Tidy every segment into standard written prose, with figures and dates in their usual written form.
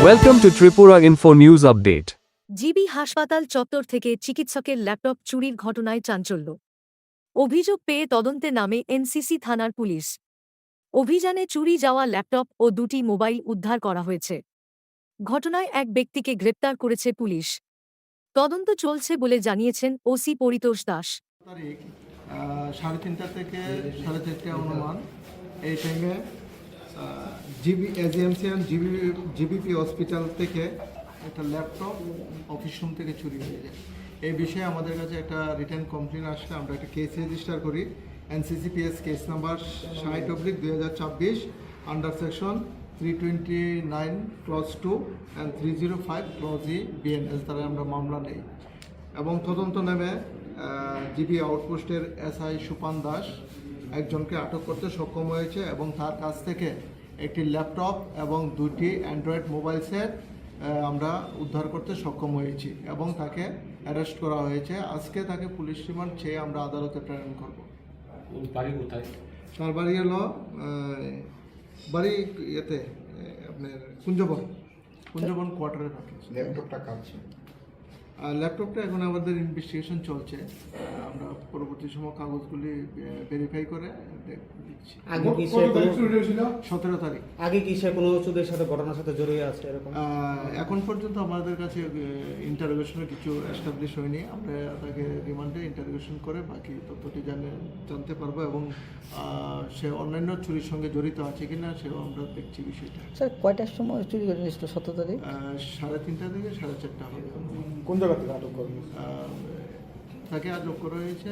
Welcome to Tripura Info News Update. GB হাসপাতাল চত্বর থেকে চিকিৎসকের ল্যাপটপ চুরির ঘটনায় চাঞ্চল্য। অভিযোগ পেয়ে তদন্তে নামে এনসিসি থানার পুলিশ। অভিযানে চুরি যাওয়া ল্যাপটপ ও দুটি মোবাইল উদ্ধার করা হয়েছে। ঘটনায় এক ব্যক্তিকে গ্রেপ্তার করেছে পুলিশ। তদন্ত চলছে বলে জানিয়েছেন ওসি পরিতোষ দাস। তারিখ 3:30 থেকে 4:30 অনুমান এই টাইমে জিবিপি হসপিটাল থেকে একটা ল্যাপটপ অফিস রুম থেকে চুরি হয়ে যায়। এই বিষয়ে আমাদের কাছে একটা রিটার্ন কমপ্লেন আসলে আমরা একটা কেস রেজিস্টার করি। NCCPS case number 60/2024 under section 329 clause 2 and 305 clause E BNS দ্বারা আমরা মামলা নেই এবং তদন্ত নেমে জিবি আউটপোস্টের SI সুপান দাস একজনকে আটক করতে সক্ষম হয়েছে এবং তার কাছ থেকে একটি ল্যাপটপ এবং দুটি অ্যান্ড্রয়েড মোবাইল সেট আমরা উদ্ধার করতে সক্ষম হয়েছি এবং তাকে অ্যারেস্ট করা হয়েছে। আজকে তাকে পুলিশ রিমান্ড চেয়ে আমরা আদালতে প্রেরণ করব। বাড়ি কোথায়? তার বাড়ি হলো বাড়ি ইয়েতে আপনার কুঞ্জবন কোয়ার্টারে থাকে। ল্যাপটপটা কাটছে। ল্যাপটপটা এখন আমাদের ইনভেস্টিগেশন চলছে। আমরা পরবর্তী সময় কাগজগুলি ভেরিফাই করে দিচ্ছি। আগে কি সে কোনো 17 তারিখ আগে কি সে কোনো চুরির সাথে ঘটনার সাথে জড়িয়ে আছে এরকম? এখন পর্যন্ত আমাদের কাছে ইন্টারোগেশনে কিছু এস্টাবলিশ হয়নি। আমরা তাকে রিমান্ডে ইন্টারোগেশন করে বাকি তথ্যটি জানতে পারবো এবং সে অন্যান্য চুরির সঙ্গে জড়িত আছে কিনা সেও আমরা দেখছি বিষয়টা। স্যার কয়টার সময় চুরি করে নিয়েছিল 17 তারিখ? 3:30 থেকে 4:30 হবে। কোন জায়গা থেকে আটক করবে? তাকে আটক করা হয়েছে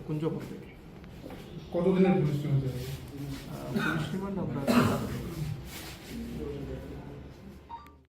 কুঞ্জবন থেকে। কতদিনের পুলিশ পুলিশ রিমান্ড আমরা